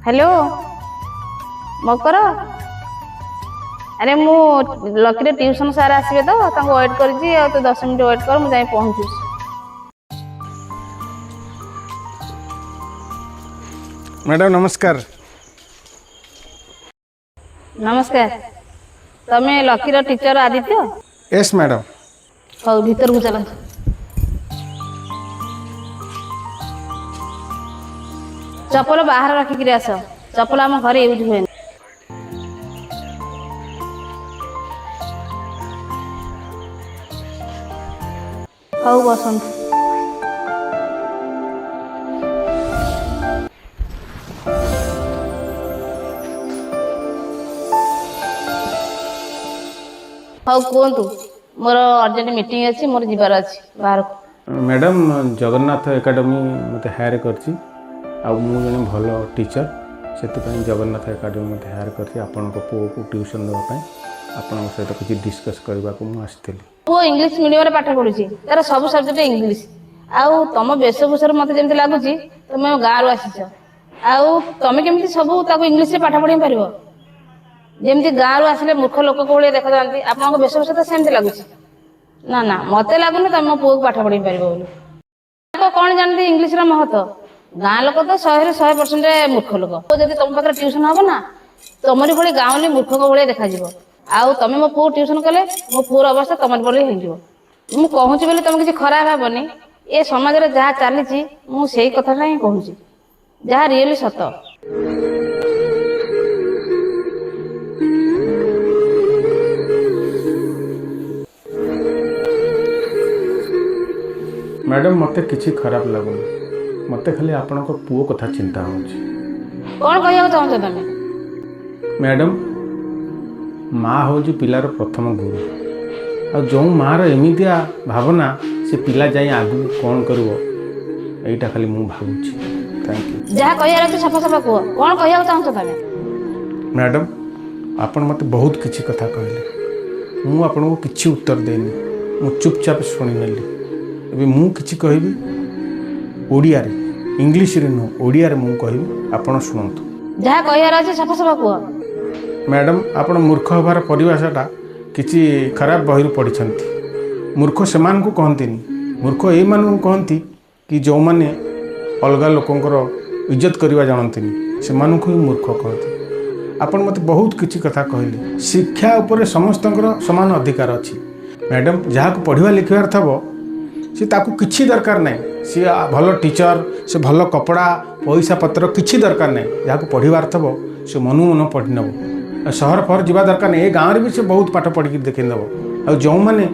Hello मकर अरे मु lucky tuition सार आसबे तो वेट कर 10 मिनट वेट कर मुझे पहुँचू। मैडम नमस्कार। नमस्कार तमे lucky teacher Aditya? Yes madam. हौ भीतर को चलत। चपल बाहर रखिक आस, चपल आम घर यूज हुए। हौ बसंत हौ कहतु मोर अर्जेंट मीटिंग अच्छी मोर जीवार अच्छी बाहर को। मैडम जगन्नाथ एकेडमी मत हायर करछि मु जने भल टीचर से जगन्नाथ एकेडमी मत हायर करछि आपन को पो को ट्यूशन देबा पय आपन सहित किछि डिस्कस करबा को मु आस्थिली। वो इंग्लिश मीडियम रे पाठ पढुछि तार सब सब्जेक्ट इंग्लिश आउ तुम वेशभूषा मत जेमति लागुछि तुम गाँव रू आसीछ आउ तुम केमति सब ताको इंग्लिश रे पाठ पढी पारिबो जेमति गाँव रू आसिले मूर्ख लोक को भले देखा जांती आपन वेशभूषा तो सेमति लागुछि ना ना मते लागुनी तुम पुओ को पाठ पढी पारिबो बोली को कोन जानती इंग्लिश रा महत्व गाँ लोक तो 100% मूर्ख लोक जदि तुम पाखरे ट्यूशन हबो ना तुमरी भली गाँवली मूर्ख को भले देखा जिवो आउ तुम मो पुओ ट्यूशन कले मो पुओर अवस्था तुमर भली हो जिवो मु कहूछि बोली तुम किछि खराब भाबनी ए समाज रे जहा चालीछि मु सेही कथाटा ही कहूछि जहा रियली सत। मैडम मते किछि खराब लागुनी मते खाली आपन को पुओ कथा चिंता होछि। कोन कहियो चाहछ तमे? मैडम माँ हूँ पिलार प्रथम गुरु आ जो माँ एमितिया भावना से पिला जाए आगु कौन कर एटा खाली मु भावुची। Thank you. जहा कहियार अछि सफा सफा को कोन कहियो चाहछ तमे? मैडम आपन मते बहुत किछि कथा कहले मु आपन को किछि उत्तर देनी मु चुपचाप सुनि नेली एबे मु किछि कहबी ओडिया रे इंग्लिश रे नो ओडिया रे मु कहबी आपन सुनंतु। जहा कहियार अछि सफा सफा को। मैडम आपण मूर्ख हबार परिभाषाटा किसी खराब बहिरू पढ़ी मूर्ख से कहती मूर्ख ये कहती कि जो मैंने अलग लोकंर इज्जत करवा जानती से ही मूर्ख कहती। आपण मत बहुत किसी कथा कहले शिक्षा उपरे समस्त समान अधिकार अच्छी मैडम जहाँ को पढ़वा लिखबार थब सी ताकू किछि दरकार नहीं सी भल टीचर से भल कपड़ा पैसा पत्र किछि दरकार नहीं जहाँ को पढ़वार थब से मनु मन पढ़ी नब सहर फहर जावा दरकार नहीं गाँव में भी से बहुत पाठ पढ़ी देखीदेव आ जो मैंने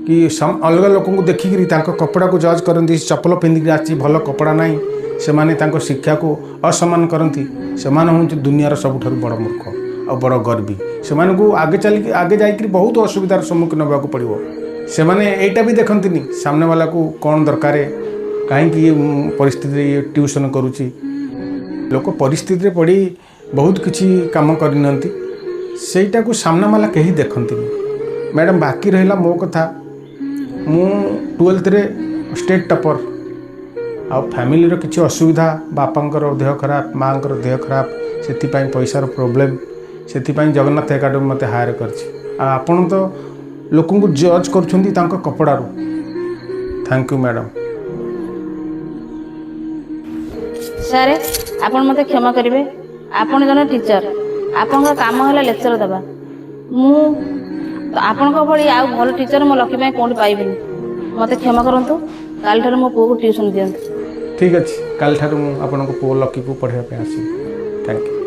कि अलग लोक देखिकी कपड़ा को जज करती चपल पिंधिक आसी भल कपड़ा ना से माने शिक्षा को असम्मान करती से हूँ दुनियार सबुठ बड़ मूर्ख और बड़ गर्वी से आगे चल आगे जाकि बहुत असुविधार सम्मुखीन होगा पड़ो से मैंने एटा भी देखती सामने वाला को कौन दरकार कहीं परिस्थिति ट्यूशन करुच्ची लोक परिस्थिति पड़ी बहुत किसी काम करनी सेटा को सामना वाला कहीं देखती मैडम बाकी रहा मो कथा मु 12th रे स्टेट टॉपर आ फैमिली रो किसी असुविधा बापांकर देह खराब माँ देह खराब से पैसार प्रोब्लेम से जगन्नाथ एकेडमी मत हायर करपन तो लोक जज कर कपड़ा थैंक यू मैडम। सारे आपण मते क्षमा करेंगे आपण जन टीचर आपण काम है लेक्चर दबा मु आपण भली आउ भल टीचर मो लकी कौन पाइबनी मते क्षमा करंतु काल ठार मो पुओ को ट्यूशन दियंतु। ठीक अच्छे काल ठार मु आपण को पुओ लकी को पढ़ाई आसी थैंक यू।